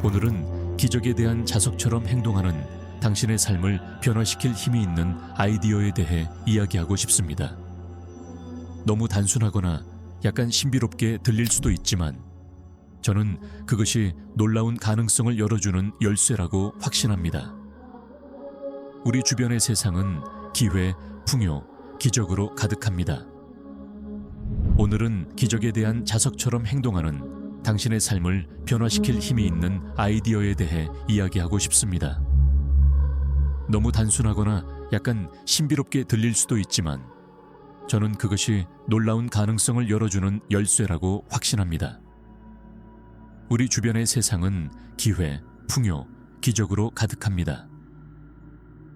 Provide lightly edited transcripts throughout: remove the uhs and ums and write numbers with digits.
오늘은 기적에 대한 자석처럼 행동하는 당신의 삶을 변화시킬 힘이 있는 아이디어에 대해 이야기하고 싶습니다. 너무 단순하거나 약간 신비롭게 들릴 수도 있지만 저는 그것이 놀라운 가능성을 열어주는 열쇠라고 확신합니다. 우리 주변의 세상은 기회, 풍요, 기적으로 가득합니다. 오늘은 기적에 대한 자석처럼 행동하는 당신의 삶을 변화시킬 힘이 있는 아이디어에 대해 이야기하고 싶습니다. 너무 단순하거나 약간 신비롭게 들릴 수도 있지만 저는 그것이 놀라운 가능성을 열어주는 열쇠라고 확신합니다. 우리 주변의 세상은 기회, 풍요, 기적으로 가득합니다.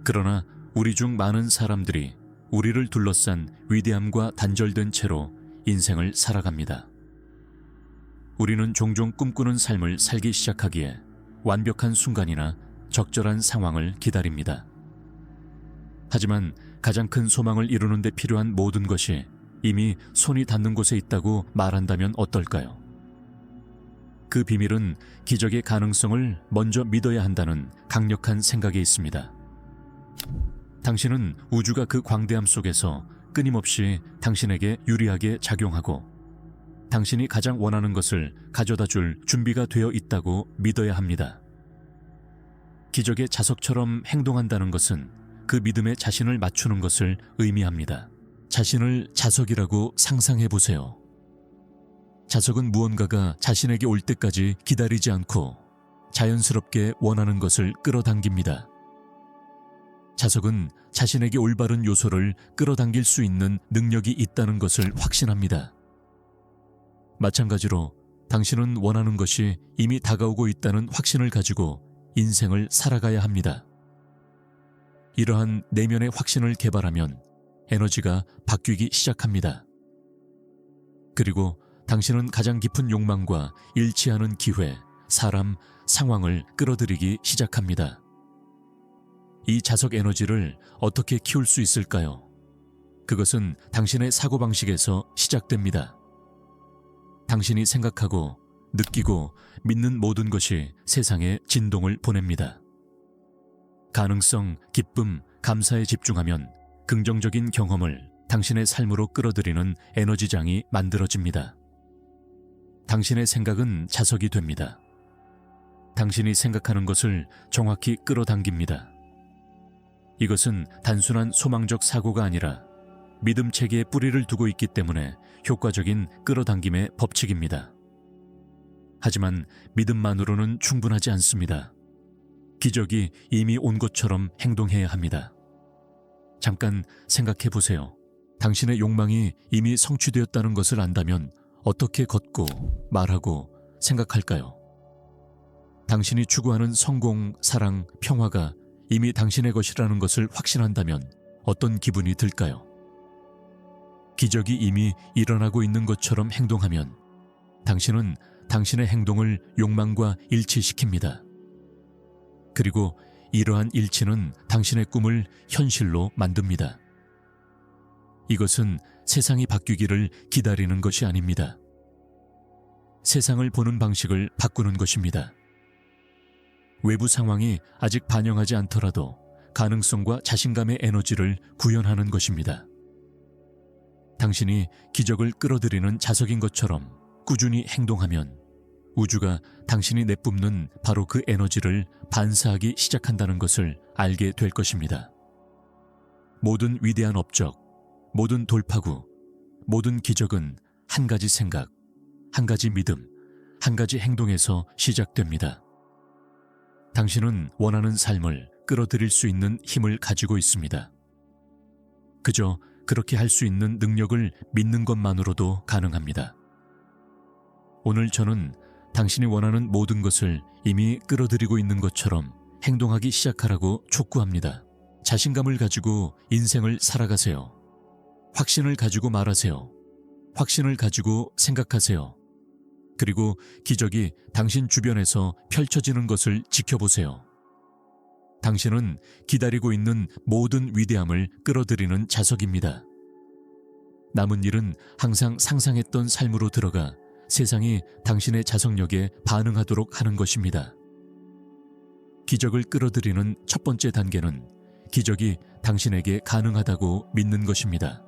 그러나 우리 중 많은 사람들이 우리를 둘러싼 위대함과 단절된 채로 인생을 살아갑니다. 우리는 종종 꿈꾸는 삶을 살기 시작하기에 완벽한 순간이나 적절한 상황을 기다립니다. 하지만 가장 큰 소망을 이루는 데 필요한 모든 것이 이미 손이 닿는 곳에 있다고 말한다면 어떨까요? 그 비밀은 기적의 가능성을 먼저 믿어야 한다는 강력한 생각에 있습니다. 당신은 우주가 그 광대함 속에서 끊임없이 당신에게 유리하게 작용하고 당신이 가장 원하는 것을 가져다 줄 준비가 되어 있다고 믿어야 합니다. 기적의 자석처럼 행동한다는 것은 그 믿음에 자신을 맞추는 것을 의미합니다. 자신을 자석이라고 상상해 보세요. 자석은 무언가가 자신에게 올 때까지 기다리지 않고 자연스럽게 원하는 것을 끌어당깁니다. 자석은 자신에게 올바른 요소를 끌어당길 수 있는 능력이 있다는 것을 확신합니다. 마찬가지로 당신은 원하는 것이 이미 다가오고 있다는 확신을 가지고 인생을 살아가야 합니다. 이러한 내면의 확신을 개발하면 에너지가 바뀌기 시작합니다. 그리고 당신은 가장 깊은 욕망과 일치하는 기회, 사람, 상황을 끌어들이기 시작합니다. 이 자석 에너지를 어떻게 키울 수 있을까요? 그것은 당신의 사고방식에서 시작됩니다. 당신이 생각하고, 느끼고, 믿는 모든 것이 세상에 진동을 보냅니다. 가능성, 기쁨, 감사에 집중하면 긍정적인 경험을 당신의 삶으로 끌어들이는 에너지장이 만들어집니다. 당신의 생각은 자석이 됩니다. 당신이 생각하는 것을 정확히 끌어당깁니다. 이것은 단순한 소망적 사고가 아니라 믿음 체계에 뿌리를 두고 있기 때문에 효과적인 끌어당김의 법칙입니다. 하지만 믿음만으로는 충분하지 않습니다. 기적이 이미 온 것처럼 행동해야 합니다. 잠깐 생각해 보세요. 당신의 욕망이 이미 성취되었다는 것을 안다면 어떻게 걷고 말하고 생각할까요? 당신이 추구하는 성공, 사랑, 평화가 이미 당신의 것이라는 것을 확신한다면 어떤 기분이 들까요? 기적이 이미 일어나고 있는 것처럼 행동하면 당신은 당신의 행동을 욕망과 일치시킵니다. 그리고 이러한 일치는 당신의 꿈을 현실로 만듭니다. 이것은 세상이 바뀌기를 기다리는 것이 아닙니다. 세상을 보는 방식을 바꾸는 것입니다. 외부 상황이 아직 반영하지 않더라도 가능성과 자신감의 에너지를 구현하는 것입니다. 당신이 기적을 끌어들이는 자석인 것처럼 꾸준히 행동하면 우주가 당신이 내뿜는 바로 그 에너지를 반사하기 시작한다는 것을 알게 될 것입니다. 모든 위대한 업적, 모든 돌파구, 모든 기적은 한 가지 생각, 한 가지 믿음, 한 가지 행동에서 시작됩니다. 당신은 원하는 삶을 끌어들일 수 있는 힘을 가지고 있습니다. 그저 그렇게 할 수 있는 능력을 믿는 것만으로도 가능합니다. 오늘 저는 당신이 원하는 모든 것을 이미 끌어들이고 있는 것처럼 행동하기 시작하라고 촉구합니다. 자신감을 가지고 인생을 살아가세요. 확신을 가지고 말하세요. 확신을 가지고 생각하세요. 그리고 기적이 당신 주변에서 펼쳐지는 것을 지켜보세요. 당신은 기다리고 있는 모든 위대함을 끌어들이는 자석입니다. 남은 일은 항상 상상했던 삶으로 들어가 세상이 당신의 자석력에 반응하도록 하는 것입니다. 기적을 끌어들이는 첫 번째 단계는 기적이 당신에게 가능하다고 믿는 것입니다.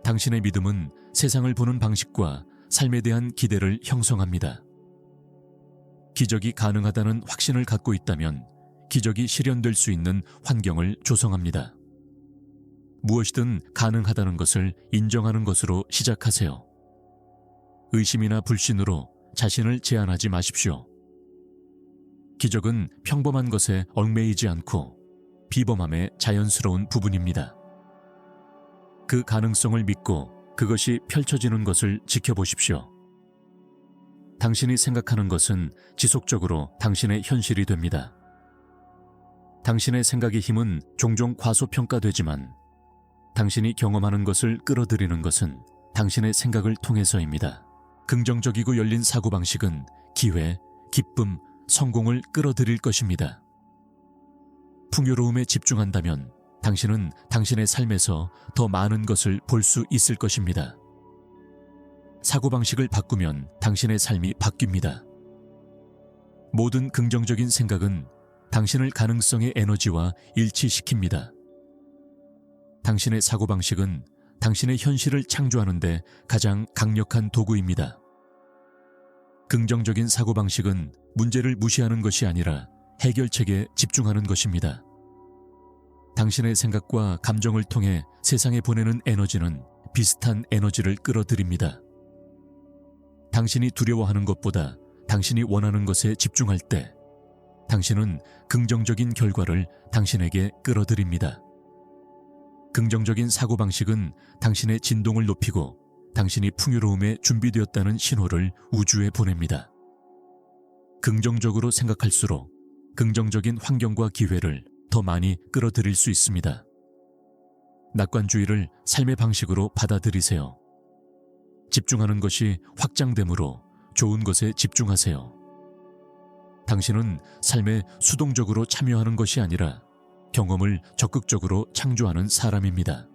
당신의 믿음은 세상을 보는 방식과 삶에 대한 기대를 형성합니다. 기적이 가능하다는 확신을 갖고 있다면 기적이 실현될 수 있는 환경을 조성합니다. 무엇이든 가능하다는 것을 인정하는 것으로 시작하세요. 의심이나 불신으로 자신을 제한하지 마십시오. 기적은 평범한 것에 얽매이지 않고 비범함의 자연스러운 부분입니다. 그 가능성을 믿고 그것이 펼쳐지는 것을 지켜보십시오. 당신이 생각하는 것은 지속적으로 당신의 현실이 됩니다. 당신의 생각의 힘은 종종 과소평가되지만 당신이 경험하는 것을 끌어들이는 것은 당신의 생각을 통해서입니다. 긍정적이고 열린 사고방식은 기회, 기쁨, 성공을 끌어들일 것입니다. 풍요로움에 집중한다면 당신은 당신의 삶에서 더 많은 것을 볼 수 있을 것입니다. 사고방식을 바꾸면 당신의 삶이 바뀝니다. 모든 긍정적인 생각은 당신을 가능성의 에너지와 일치시킵니다. 당신의 사고방식은 당신의 현실을 창조하는 데 가장 강력한 도구입니다. 긍정적인 사고방식은 문제를 무시하는 것이 아니라 해결책에 집중하는 것입니다. 당신의 생각과 감정을 통해 세상에 보내는 에너지는 비슷한 에너지를 끌어들입니다. 당신이 두려워하는 것보다 당신이 원하는 것에 집중할 때 당신은 긍정적인 결과를 당신에게 끌어들입니다. 긍정적인 사고방식은 당신의 진동을 높이고 당신이 풍요로움에 준비되었다는 신호를 우주에 보냅니다. 긍정적으로 생각할수록 긍정적인 환경과 기회를 더 많이 끌어들일 수 있습니다. 낙관주의를 삶의 방식으로 받아들이세요. 집중하는 것이 확장되므로 좋은 것에 집중하세요. 당신은 삶에 수동적으로 참여하는 것이 아니라 경험을 적극적으로 창조하는 사람입니다.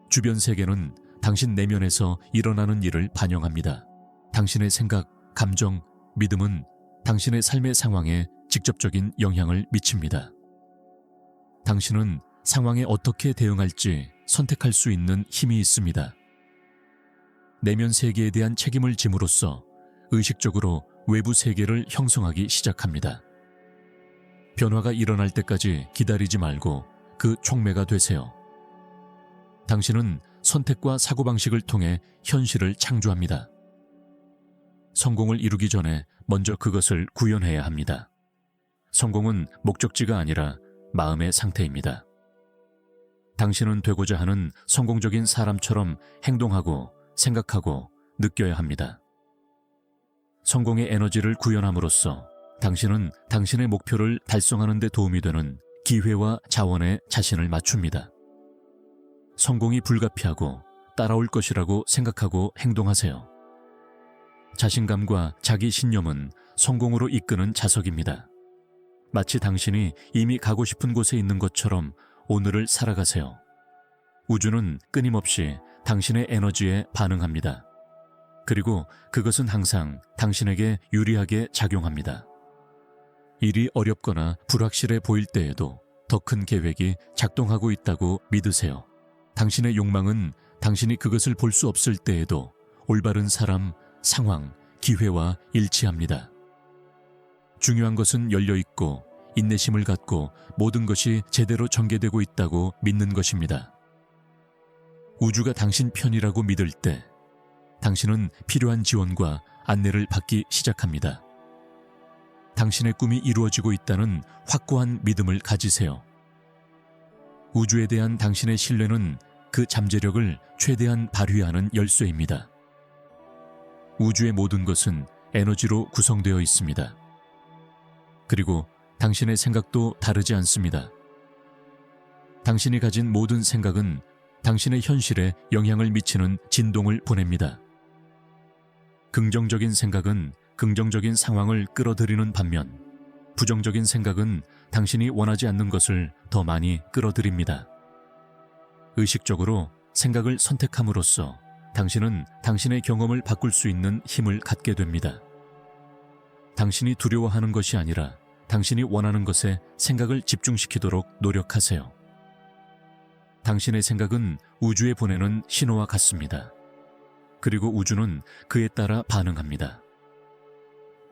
주변 세계는 당신 내면에서 일어나는 일을 반영합니다. 당신의 생각, 감정, 믿음은 당신의 삶의 상황에 직접적인 영향을 미칩니다. 당신은 상황에 어떻게 대응할지 선택할 수 있는 힘이 있습니다. 내면 세계에 대한 책임을 짐으로써 의식적으로 외부 세계를 형성하기 시작합니다. 변화가 일어날 때까지 기다리지 말고 그 촉매가 되세요. 당신은 선택과 사고방식을 통해 현실을 창조합니다. 성공을 이루기 전에 먼저 그것을 구현해야 합니다. 성공은 목적지가 아니라 마음의 상태입니다. 당신은 되고자 하는 성공적인 사람처럼 행동하고 생각하고 느껴야 합니다. 성공의 에너지를 구현함으로써 당신은 당신의 목표를 달성하는 데 도움이 되는 기회와 자원에 자신을 맞춥니다. 성공이 불가피하고 따라올 것이라고 생각하고 행동하세요. 자신감과 자기 신념은 성공으로 이끄는 자석입니다. 마치 당신이 이미 가고 싶은 곳에 있는 것처럼 오늘을 살아가세요. 우주는 끊임없이 당신의 에너지에 반응합니다. 그리고 그것은 항상 당신에게 유리하게 작용합니다. 일이 어렵거나 불확실해 보일 때에도 더 큰 계획이 작동하고 있다고 믿으세요. 당신의 욕망은 당신이 그것을 볼 수 없을 때에도 올바른 사람, 상황, 기회와 일치합니다. 중요한 것은 열려있고 인내심을 갖고 모든 것이 제대로 전개되고 있다고 믿는 것입니다. 우주가 당신 편이라고 믿을 때 당신은 필요한 지원과 안내를 받기 시작합니다. 당신의 꿈이 이루어지고 있다는 확고한 믿음을 가지세요. 우주에 대한 당신의 신뢰는 그 잠재력을 최대한 발휘하는 열쇠입니다. 우주의 모든 것은 에너지로 구성되어 있습니다. 그리고 당신의 생각도 다르지 않습니다. 당신이 가진 모든 생각은 당신의 현실에 영향을 미치는 진동을 보냅니다. 긍정적인 생각은 긍정적인 상황을 끌어들이는 반면 부정적인 생각은 당신이 원하지 않는 것을 더 많이 끌어들입니다. 의식적으로 생각을 선택함으로써 당신은 당신의 경험을 바꿀 수 있는 힘을 갖게 됩니다. 당신이 두려워하는 것이 아니라 당신이 원하는 것에 생각을 집중시키도록 노력하세요. 당신의 생각은 우주에 보내는 신호와 같습니다. 그리고 우주는 그에 따라 반응합니다.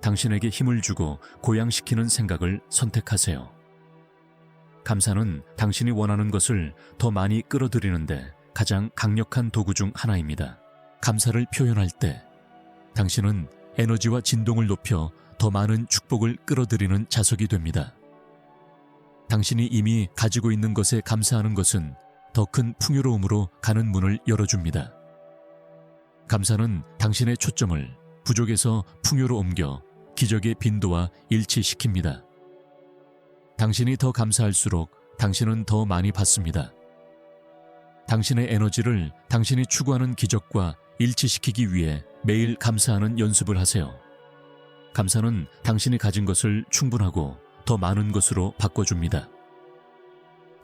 당신에게 힘을 주고 고양시키는 생각을 선택하세요. 감사는 당신이 원하는 것을 더 많이 끌어들이는데 가장 강력한 도구 중 하나입니다. 감사를 표현할 때 당신은 에너지와 진동을 높여 더 많은 축복을 끌어들이는 자석이 됩니다. 당신이 이미 가지고 있는 것에 감사하는 것은 더 큰 풍요로움으로 가는 문을 열어줍니다. 감사는 당신의 초점을 부족에서 풍요로 옮겨 기적의 빈도와 일치시킵니다. 당신이 더 감사할수록 당신은 더 많이 받습니다. 당신의 에너지를 당신이 추구하는 기적과 일치시키기 위해 매일 감사하는 연습을 하세요. 감사는 당신이 가진 것을 충분하고 더 많은 것으로 바꿔줍니다.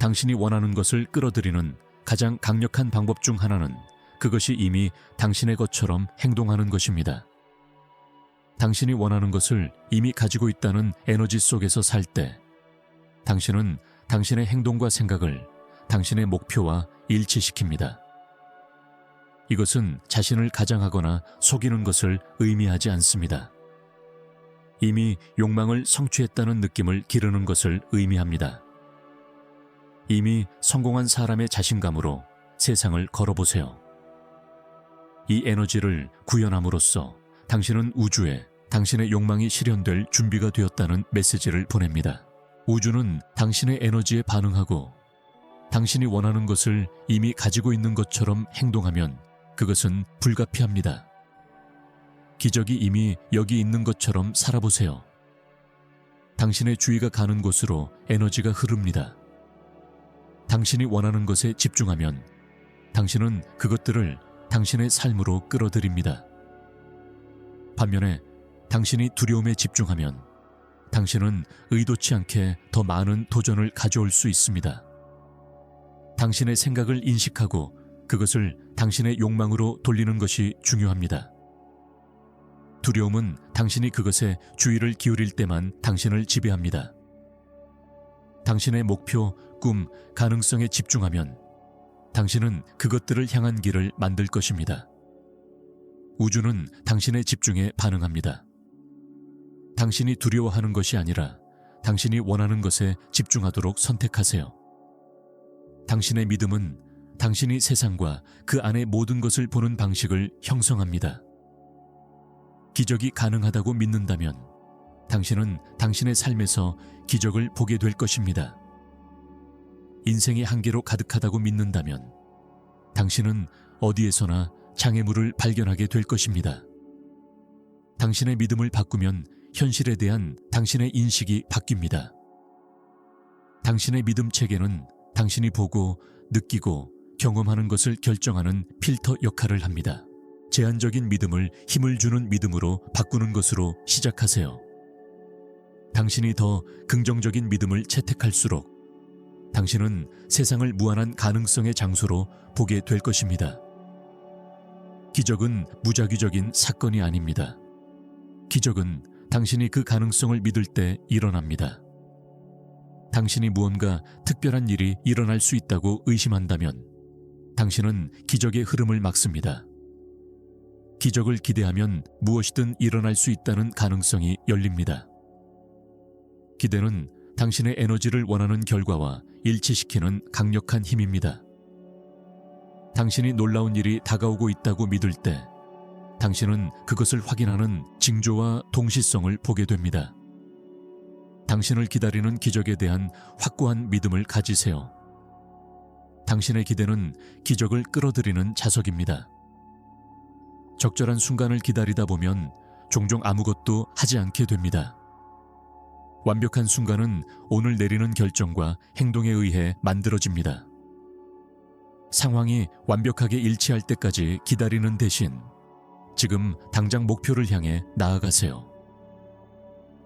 당신이 원하는 것을 끌어들이는 가장 강력한 방법 중 하나는 그것이 이미 당신의 것처럼 행동하는 것입니다. 당신이 원하는 것을 이미 가지고 있다는 에너지 속에서 살 때 당신은 당신의 행동과 생각을 당신의 목표와 일치시킵니다. 이것은 자신을 가장하거나 속이는 것을 의미하지 않습니다. 이미 욕망을 성취했다는 느낌을 기르는 것을 의미합니다. 이미 성공한 사람의 자신감으로 세상을 걸어보세요. 이 에너지를 구현함으로써 당신은 우주에 당신의 욕망이 실현될 준비가 되었다는 메시지를 보냅니다. 우주는 당신의 에너지에 반응하고 당신이 원하는 것을 이미 가지고 있는 것처럼 행동하면 그것은 불가피합니다. 기적이 이미 여기 있는 것처럼 살아보세요. 당신의 주의가 가는 곳으로 에너지가 흐릅니다. 당신이 원하는 것에 집중하면 당신은 그것들을 당신의 삶으로 끌어들입니다. 반면에 당신이 두려움에 집중하면 당신은 의도치 않게 더 많은 도전을 가져올 수 있습니다. 당신의 생각을 인식하고 그것을 당신의 욕망으로 돌리는 것이 중요합니다. 두려움은 당신이 그것에 주의를 기울일 때만 당신을 지배합니다. 당신의 목표, 꿈, 가능성에 집중하면 당신은 그것들을 향한 길을 만들 것입니다. 우주는 당신의 집중에 반응합니다. 당신이 두려워하는 것이 아니라 당신이 원하는 것에 집중하도록 선택하세요. 당신의 믿음은 당신이 세상과 그 안의 모든 것을 보는 방식을 형성합니다. 기적이 가능하다고 믿는다면 당신은 당신의 삶에서 기적을 보게 될 것입니다. 인생이 한계로 가득하다고 믿는다면 당신은 어디에서나 장애물을 발견하게 될 것입니다. 당신의 믿음을 바꾸면 현실에 대한 당신의 인식이 바뀝니다. 당신의 믿음 체계는 당신이 보고 느끼고 경험하는 것을 결정하는 필터 역할을 합니다. 제한적인 믿음을 힘을 주는 믿음으로 바꾸는 것으로 시작하세요. 당신이 더 긍정적인 믿음을 채택할수록 당신은 세상을 무한한 가능성의 장소로 보게 될 것입니다. 기적은 무작위적인 사건이 아닙니다. 기적은 당신이 그 가능성을 믿을 때 일어납니다. 당신이 무언가 특별한 일이 일어날 수 있다고 의심한다면 당신은 기적의 흐름을 막습니다. 기적을 기대하면 무엇이든 일어날 수 있다는 가능성이 열립니다. 기대는 당신의 에너지를 원하는 결과와 일치시키는 강력한 힘입니다. 당신이 놀라운 일이 다가오고 있다고 믿을 때 당신은 그것을 확인하는 징조와 동시성을 보게 됩니다. 당신을 기다리는 기적에 대한 확고한 믿음을 가지세요. 당신의 기대는 기적을 끌어들이는 자석입니다. 적절한 순간을 기다리다 보면 종종 아무것도 하지 않게 됩니다. 완벽한 순간은 오늘 내리는 결정과 행동에 의해 만들어집니다. 상황이 완벽하게 일치할 때까지 기다리는 대신 지금 당장 목표를 향해 나아가세요.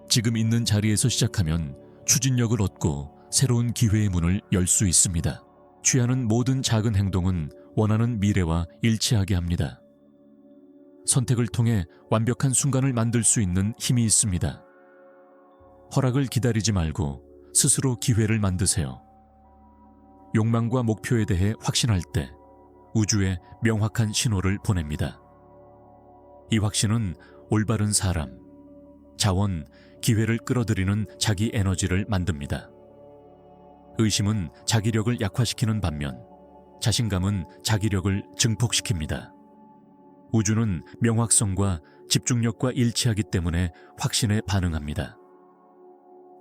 지금 있는 자리에서 시작하면 추진력을 얻고 새로운 기회의 문을 열 수 있습니다. 취하는 모든 작은 행동은 원하는 미래와 일치하게 합니다. 선택을 통해 완벽한 순간을 만들 수 있는 힘이 있습니다. 허락을 기다리지 말고 스스로 기회를 만드세요. 욕망과 목표에 대해 확신할 때 우주에 명확한 신호를 보냅니다. 이 확신은 올바른 사람, 자원, 기회를 끌어들이는 자기 에너지를 만듭니다. 의심은 자기력을 약화시키는 반면 자신감은 자기력을 증폭시킵니다. 우주는 명확성과 집중력과 일치하기 때문에 확신에 반응합니다.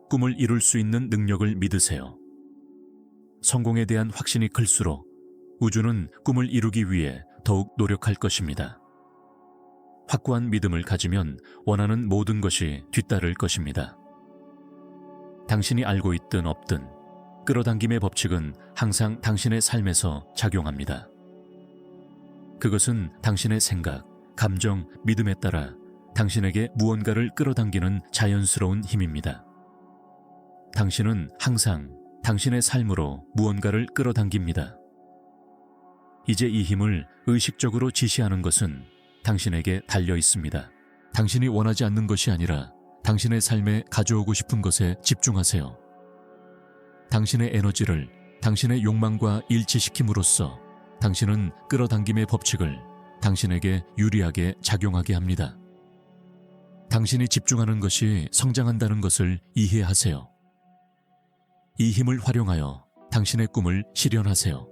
꿈을 이룰 수 있는 능력을 믿으세요. 성공에 대한 확신이 클수록 우주는 꿈을 이루기 위해 더욱 노력할 것입니다. 확고한 믿음을 가지면 원하는 모든 것이 뒤따를 것입니다. 당신이 알고 있든 없든 끌어당김의 법칙은 항상 당신의 삶에서 작용합니다. 그것은 당신의 생각, 감정, 믿음에 따라 당신에게 무언가를 끌어당기는 자연스러운 힘입니다. 당신은 항상 당신의 삶으로 무언가를 끌어당깁니다. 이제 이 힘을 의식적으로 지시하는 것은 당신에게 달려 있습니다. 당신이 원하지 않는 것이 아니라 당신의 삶에 가져오고 싶은 것에 집중하세요. 당신의 에너지를 당신의 욕망과 일치시킴으로써 당신은 끌어당김의 법칙을 당신에게 유리하게 작용하게 합니다. 당신이 집중하는 것이 성장한다는 것을 이해하세요. 이 힘을 활용하여 당신의 꿈을 실현하세요.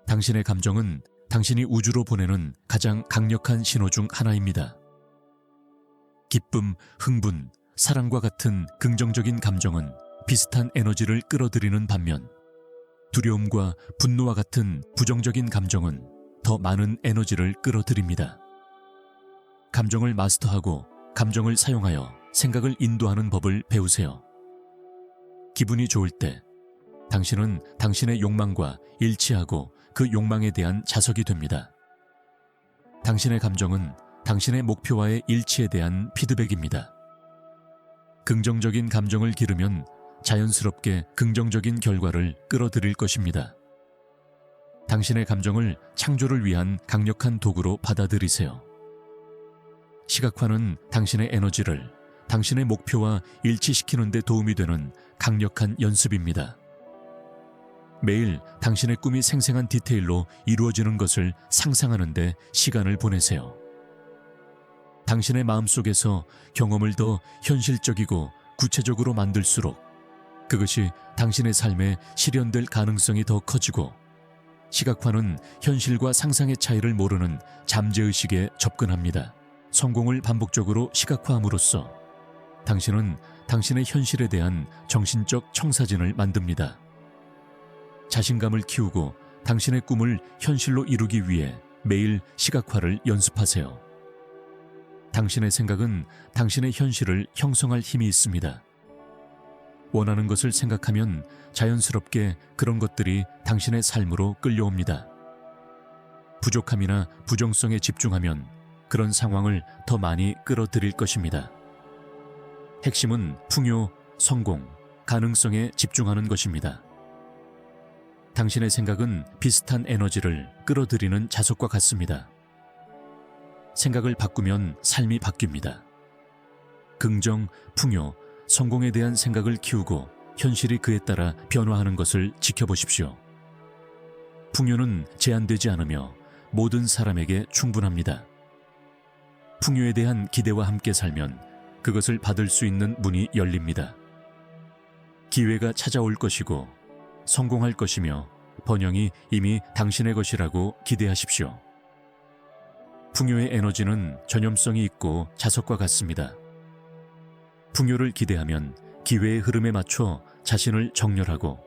당신의 감정은 당신이 우주로 보내는 가장 강력한 신호 중 하나입니다. 기쁨, 흥분, 사랑과 같은 긍정적인 감정은 비슷한 에너지를 끌어들이는 반면 두려움과 분노와 같은 부정적인 감정은 더 많은 에너지를 끌어들입니다. 감정을 마스터하고 감정을 사용하여 생각을 인도하는 법을 배우세요. 기분이 좋을 때 당신은 당신의 욕망과 일치하고 그 욕망에 대한 자석이 됩니다. 당신의 감정은 당신의 목표와의 일치에 대한 피드백입니다. 긍정적인 감정을 기르면 자연스럽게 긍정적인 결과를 끌어들일 것입니다. 당신의 감정을 창조를 위한 강력한 도구로 받아들이세요. 시각화는 당신의 에너지를 당신의 목표와 일치시키는 데 도움이 되는 강력한 연습입니다. 매일 당신의 꿈이 생생한 디테일로 이루어지는 것을 상상하는 데 시간을 보내세요. 당신의 마음속에서 경험을 더 현실적이고 구체적으로 만들수록 그것이 당신의 삶에 실현될 가능성이 더 커지고 시각화는 현실과 상상의 차이를 모르는 잠재의식에 접근합니다. 성공을 반복적으로 시각화함으로써 당신은 당신의 현실에 대한 정신적 청사진을 만듭니다. 자신감을 키우고 당신의 꿈을 현실로 이루기 위해 매일 시각화를 연습하세요. 당신의 생각은 당신의 현실을 형성할 힘이 있습니다. 원하는 것을 생각하면 자연스럽게 그런 것들이 당신의 삶으로 끌려옵니다. 부족함이나 부정성에 집중하면 그런 상황을 더 많이 끌어들일 것입니다. 핵심은 풍요, 성공, 가능성에 집중하는 것입니다. 당신의 생각은 비슷한 에너지를 끌어들이는 자석과 같습니다. 생각을 바꾸면 삶이 바뀝니다. 긍정, 풍요, 성공에 대한 생각을 키우고 현실이 그에 따라 변화하는 것을 지켜보십시오. 풍요는 제한되지 않으며 모든 사람에게 충분합니다. 풍요에 대한 기대와 함께 살면 그것을 받을 수 있는 문이 열립니다. 기회가 찾아올 것이고 성공할 것이며 번영이 이미 당신의 것이라고 기대하십시오. 풍요의 에너지는 전염성이 있고 자석과 같습니다. 풍요를 기대하면 기회의 흐름에 맞춰 자신을 정렬하고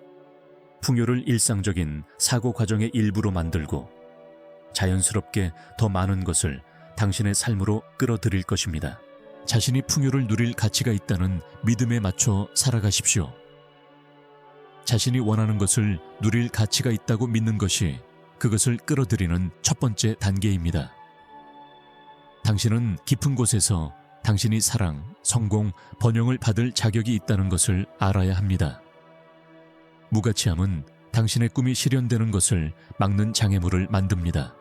풍요를 일상적인 사고 과정의 일부로 만들고 자연스럽게 더 많은 것을 당신의 삶으로 끌어들일 것입니다. 자신이 풍요를 누릴 가치가 있다는 믿음에 맞춰 살아가십시오. 자신이 원하는 것을 누릴 가치가 있다고 믿는 것이 그것을 끌어들이는 첫 번째 단계입니다. 당신은 깊은 곳에서 당신이 사랑, 성공, 번영을 받을 자격이 있다는 것을 알아야 합니다. 무가치함은 당신의 꿈이 실현되는 것을 막는 장애물을 만듭니다.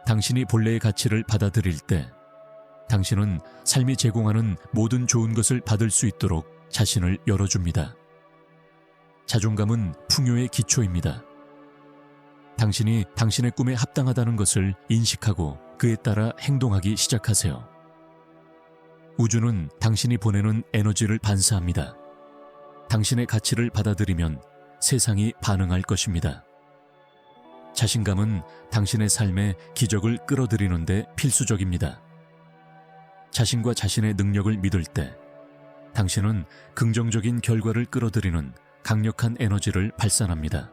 당신이 본래의 가치를 받아들일 때 당신은 삶이 제공하는 모든 좋은 것을 받을 수 있도록 자신을 열어줍니다. 자존감은 풍요의 기초입니다. 당신이 당신의 꿈에 합당하다는 것을 인식하고 그에 따라 행동하기 시작하세요. 우주는 당신이 보내는 에너지를 반사합니다. 당신의 가치를 받아들이면 세상이 반응할 것입니다. 자신감은 당신의 삶에 기적을 끌어들이는 데 필수적입니다. 자신과 자신의 능력을 믿을 때 당신은 긍정적인 결과를 끌어들이는 강력한 에너지를 발산합니다.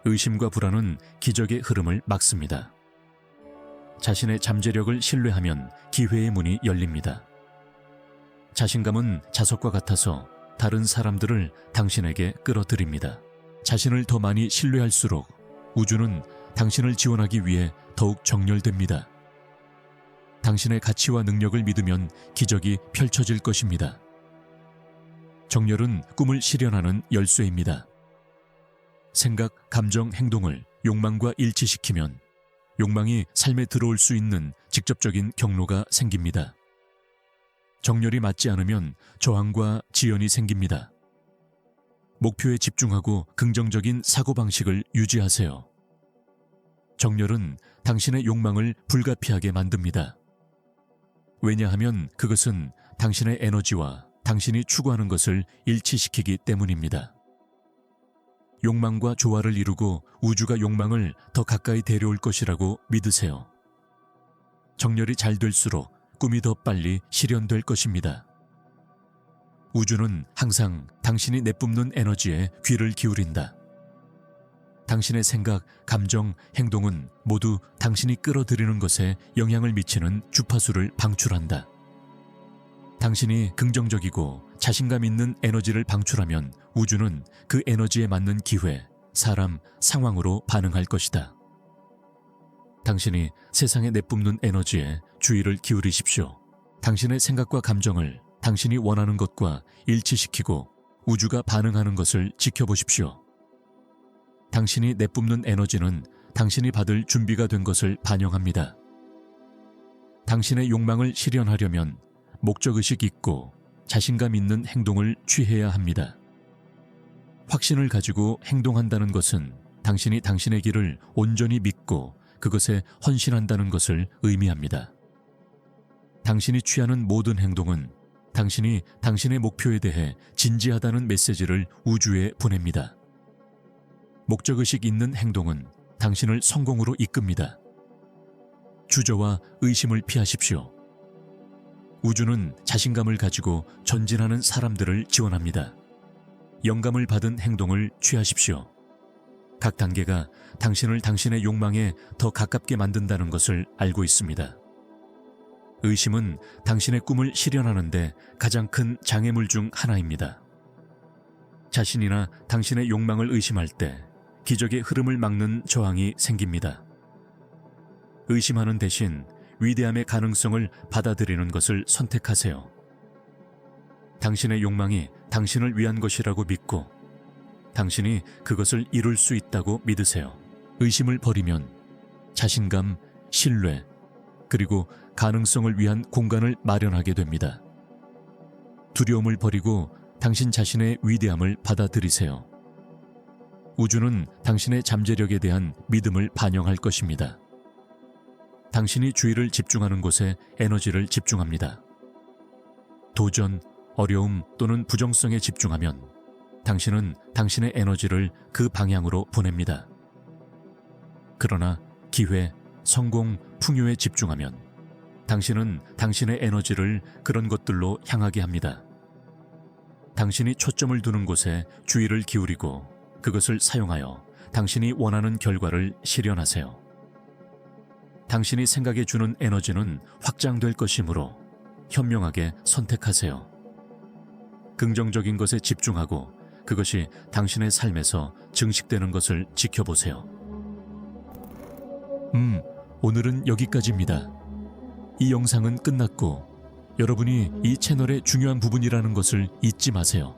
의심과 불안은 기적의 흐름을 막습니다. 자신의 잠재력을 신뢰하면 기회의 문이 열립니다. 자신감은 자석과 같아서 다른 사람들을 당신에게 끌어들입니다. 자신을 더 많이 신뢰할수록 우주는 당신을 지원하기 위해 더욱 정렬됩니다. 당신의 가치와 능력을 믿으면 기적이 펼쳐질 것입니다. 정렬은 꿈을 실현하는 열쇠입니다. 생각, 감정, 행동을 욕망과 일치시키면 욕망이 삶에 들어올 수 있는 직접적인 경로가 생깁니다. 정렬이 맞지 않으면 저항과 지연이 생깁니다. 목표에 집중하고 긍정적인 사고방식을 유지하세요. 정렬은 당신의 욕망을 불가피하게 만듭니다. 왜냐하면 그것은 당신의 에너지와 당신이 추구하는 것을 일치시키기 때문입니다. 욕망과 조화를 이루고 우주가 욕망을 더 가까이 데려올 것이라고 믿으세요. 정렬이 잘 될수록 꿈이 더 빨리 실현될 것입니다. 우주는 항상 당신이 내뿜는 에너지에 귀를 기울인다. 당신의 생각, 감정, 행동은 모두 당신이 끌어들이는 것에 영향을 미치는 주파수를 방출한다. 당신이 긍정적이고 자신감 있는 에너지를 방출하면 우주는 그 에너지에 맞는 기회, 사람, 상황으로 반응할 것이다. 당신이 세상에 내뿜는 에너지에 주의를 기울이십시오. 당신의 생각과 감정을 당신이 원하는 것과 일치시키고 우주가 반응하는 것을 지켜보십시오. 당신이 내뿜는 에너지는 당신이 받을 준비가 된 것을 반영합니다. 당신의 욕망을 실현하려면 목적의식 있고 자신감 있는 행동을 취해야 합니다. 확신을 가지고 행동한다는 것은 당신이 당신의 길을 온전히 믿고 그것에 헌신한다는 것을 의미합니다. 당신이 취하는 모든 행동은 당신이 당신의 목표에 대해 진지하다는 메시지를 우주에 보냅니다. 목적의식 있는 행동은 당신을 성공으로 이끕니다. 주저와 의심을 피하십시오. 우주는 자신감을 가지고 전진하는 사람들을 지원합니다. 영감을 받은 행동을 취하십시오. 각 단계가 당신을 당신의 욕망에 더 가깝게 만든다는 것을 알고 있습니다. 의심은 당신의 꿈을 실현하는 데 가장 큰 장애물 중 하나입니다. 자신이나 당신의 욕망을 의심할 때 기적의 흐름을 막는 저항이 생깁니다. 의심하는 대신 위대함의 가능성을 받아들이는 것을 선택하세요. 당신의 욕망이 당신을 위한 것이라고 믿고 당신이 그것을 이룰 수 있다고 믿으세요. 의심을 버리면 자신감, 신뢰, 그리고 가능성을 위한 공간을 마련하게 됩니다. 두려움을 버리고 당신 자신의 위대함을 받아들이세요. 우주는 당신의 잠재력에 대한 믿음을 반영할 것입니다. 당신이 주의를 집중하는 곳에 에너지를 집중합니다. 도전, 어려움 또는 부정성에 집중하면 당신은 당신의 에너지를 그 방향으로 보냅니다. 그러나 기회, 성공, 풍요에 집중하면 당신은 당신의 에너지를 그런 것들로 향하게 합니다. 당신이 초점을 두는 곳에 주의를 기울이고 그것을 사용하여 당신이 원하는 결과를 실현하세요. 당신이 생각해 주는 에너지는 확장될 것이므로 현명하게 선택하세요. 긍정적인 것에 집중하고 그것이 당신의 삶에서 증식되는 것을 지켜보세요. 오늘은 여기까지입니다. 이 영상은 끝났고 여러분이 이 채널의 중요한 부분이라는 것을 잊지 마세요.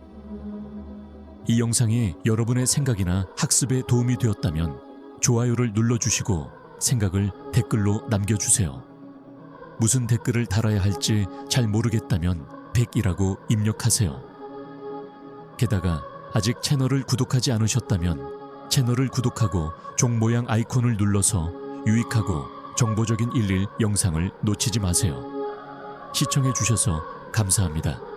이 영상이 여러분의 생각이나 학습에 도움이 되었다면 좋아요를 눌러주시고 생각을 댓글로 남겨주세요. 무슨 댓글을 달아야 할지 잘 모르겠다면 100이라고 입력하세요. 게다가 아직 채널을 구독하지 않으셨다면 채널을 구독하고 종 모양 아이콘을 눌러서 유익하고 정보적인 일일 영상을 놓치지 마세요. 시청해 주셔서 감사합니다.